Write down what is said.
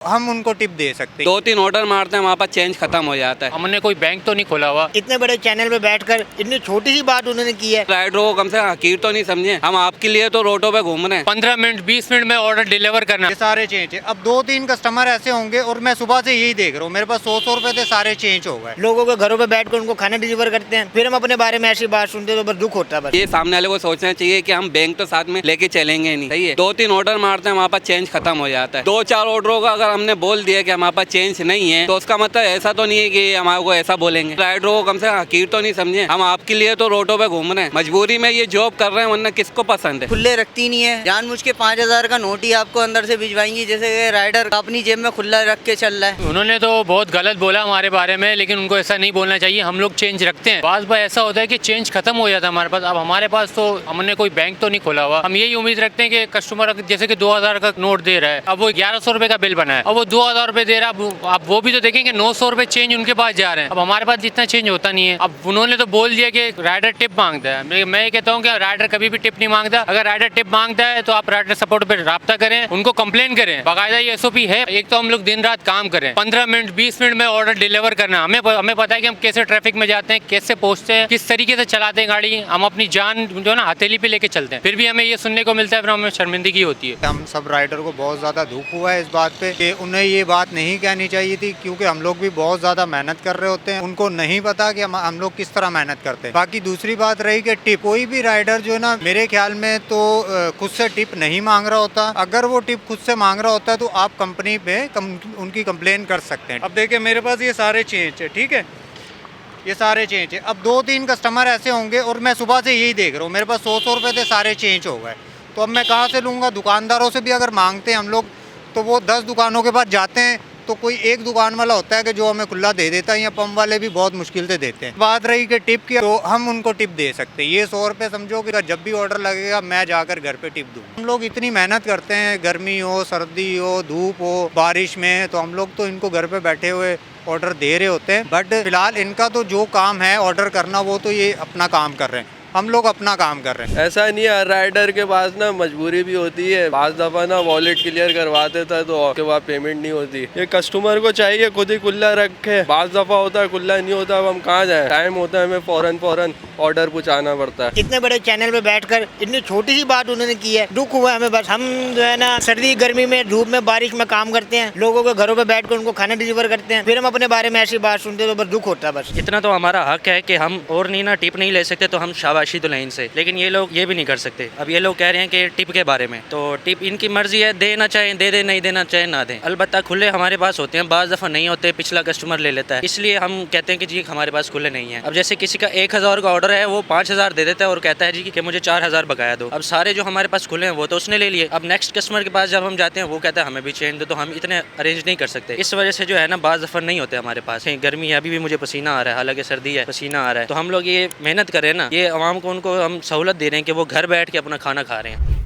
हम उनको टिप दे सकते हैं। 2-3 ऑर्डर मारते हैं, वहाँ पर चेंज खत्म हो जाता है। हमने कोई बैंक तो नहीं खोला हुआ। इतने बड़े चैनल पे बैठकर इतनी छोटी सी बात उन्होंने की है। राइडरों को कम से कम हकीर तो नहीं समझे, हम आपके लिए तो रोडों पे घूम रहे हैं। 15 मिनट 20 मिनट में ऑर्डर डिलीवर करना। ये सारे चेंज है। अब 2-3 कस्टमर ऐसे होंगे और मैं सुबह से यही देख रहा हूँ, मेरे पास 100 रुपए थे, सारे चेंज हो गए। लोगों के घरों पे बैठकर उनको खाना डिलीवर करते हैं, फिर हम अपने बारे में ऐसी बात सुनते हैं तो बस दुख होता है। बस ये सामने वाले को सोचना चाहिए कि हम बैंक तो साथ में लेके चलेंगे नहीं। सही है, 2-3 ऑर्डर मारते हैं, वहाँ पर चेंज खत्म हो जाता है। 2-4 ऑर्डरों का अगर हमने बोल दिया कि हमारे पास चेंज नहीं है, तो उसका मतलब ऐसा तो नहीं है कि हमारे को ऐसा बोलेंगे। राइडरों को कम से कम हकीर तो नहीं समझे, हम आपके लिए तो रोडों पे घूम रहे हैं, मजबूरी में ये जॉब कर रहे हैं, वरना किसको पसंद है। खुले रखती नहीं है, जानबूझ के 5000 का नोट ही आपको अंदर से भिजवाएंगी, जैसे राइडर अपनी जेब में खुला रख के चल रहा है। उन्होंने तो बहुत गलत बोला हमारे बारे में, लेकिन उनको ऐसा नहीं बोलना चाहिए। हम लोग चेंज रखते हैं, बार बार ऐसा होता है कि चेंज खत्म हो जाता है हमारे पास। अब हमारे पास तो हमने कोई बैंक तो नहीं खोला हुआ। हम यही उम्मीद रखते हैं कि कस्टमर जैसे कि 2000 का नोट दे रहा है, अब वो 1100 रुपए का बिल बना है, अब वो 2000 रुपए दे रहा है, अब वो भी तो देखेंगे 900 रुपए चेंज उनके पास जा रहे हैं। अब हमारे पास जितना चेंज होता नहीं है। अब उन्होंने तो बोल दिया कि राइडर टिप मांगता है। मैं ये कहता हूँ कि राइडर कभी भी टिप नहीं मांगता। अगर राइडर टिप मांगता है तो आप राइडर सपोर्ट पे राब्ता करें, उनको कंप्लेन करें। बाकायदा ये SOP है। एक तो हम लोग दिन रात काम करें, 15 मिनट 20 मिनट में ऑर्डर डिलीवर करना। हमें पता है कि हम कैसे ट्रैफिक में जाते हैं, कैसे पहुंचते हैं, किस तरीके से चलाते हैं गाड़ी। हम अपनी जान जो ना हथेली पे लेके चलते हैं, फिर भी हमें ये सुनने को मिलता है, फिर हमें शर्मिंदगी होती है। हम सब राइडर को बहुत ज़्यादा दुख हुआ है इस बात पे कि उन्हें ये बात नहीं कहनी चाहिए थी, क्योंकि हम लोग भी बहुत ज़्यादा मेहनत कर रहे होते हैं। उनको नहीं पता कि हम लोग किस तरह मेहनत करते हैं। बाकी दूसरी बात रही कि टिप, कोई भी राइडर जो है ना, मेरे ख्याल में तो खुद से टिप नहीं मांग रहा होता। अगर वो टिप खुद से मांग रहा होता है तो आप कंपनी पे उनकी कंप्लेन कर सकते हैं। अब देखिए मेरे पास ये सारे चेंज है, ठीक है, ये सारे चेंज है। अब 2-3 कस्टमर ऐसे होंगे और मैं सुबह से यही देख रहा हूँ, मेरे पास 100 रुपए थे, सारे चेंज हो गए। तो अब मैं कहाँ से लूँगा? दुकानदारों से भी अगर मांगते हैं हम लोग तो वो 10 दुकानों के पास जाते हैं, तो कोई एक दुकान वाला होता है कि जो हमें खुला दे देता है, या पंप वाले भी बहुत मुश्किल से देते हैं। बात रही कि टिप की, तो हम उनको टिप दे सकते हैं। ये 100 रुपये समझो कि जब भी ऑर्डर लगेगा मैं जाकर घर पे टिप दूँ। हम लोग इतनी मेहनत करते हैं, गर्मी हो, सर्दी हो, धूप हो, बारिश में, तो हम लोग तो इनको घर पे बैठे हुए ऑर्डर दे रहे होते हैं। बट फिलहाल इनका तो जो काम है ऑर्डर करना, वो तो ये अपना काम कर रहे हैं, हम लोग अपना काम कर रहे हैं। ऐसा नहीं है, राइडर के पास ना मजबूरी भी होती है। बाज़ दफ़ा ना वॉलेट क्लियर करवा देता है तो उसके बाद पेमेंट नहीं होती। ये कस्टमर को चाहिए खुद ही खुला रखे। बाज़ दफ़ा होता है खुला नहीं होता, अब हम कहाँ जाए, टाइम होता है, हमें फौरन ऑर्डर पहुँचाना पड़ता है। इतने बड़े चैनल पे बैठकर इतनी छोटी सी बात उन्होंने की है, दुख हुआ हमें। बस हम जो है ना, सर्दी गर्मी में, धूप में, बारिश में काम करते हैं, लोगों के घरों पे बैठकर उनको खाना डिलीवर करते हैं, फिर हम अपने बारे में ऐसी बात सुनते हैं तो बस दुख होता है। बस इतना तो हमारा हक है कि हम और नहीं ना टिप नहीं ले सकते, तो हम शाबाशी तो लें इनसे, लेकिन ये लोग ये भी नहीं कर सकते। अब ये लोग कह रहे हैं कि टिप के बारे में, तो टिप इनकी मर्जी है, देना चाहें दे दे, नहीं देना चाहें ना दें। अलबत्ता खुले हमारे पास होते हैं, बाज़ दफ़ा नहीं होते, पिछला कस्टमर ले लेता है, इसलिए हम कहते हैं कि जी हमारे पास खुले नहीं है। अब जैसे किसी का 1000 का ऑर्डर है, वो 5000 दे देता है और कहता है जी कि मुझे 4000 बकाया दो। अब सारे जो हमारे पास खुले हैं वो तो उसने ले लिए। अब नेक्स्ट कस्टमर के पास जब हम जाते हैं, वो कहता है हमें भी चेंज दो, तो हम इतने अरेंज नहीं कर सकते। इस वजह से जो है ना, बाज़ दफ़ा नहीं होते हमारे पास। गर्मी है, अभी भी मुझे पसीना आ रहा है, हालांकि सर्दी है, पसीना आ रहा है। तो हम लोग ये मेहनत कर रहे हैं ना, ये आवाम को, उनको हम सहूलत दे रहे हैं कि वो घर बैठ के अपना खाना खा रहे हैं।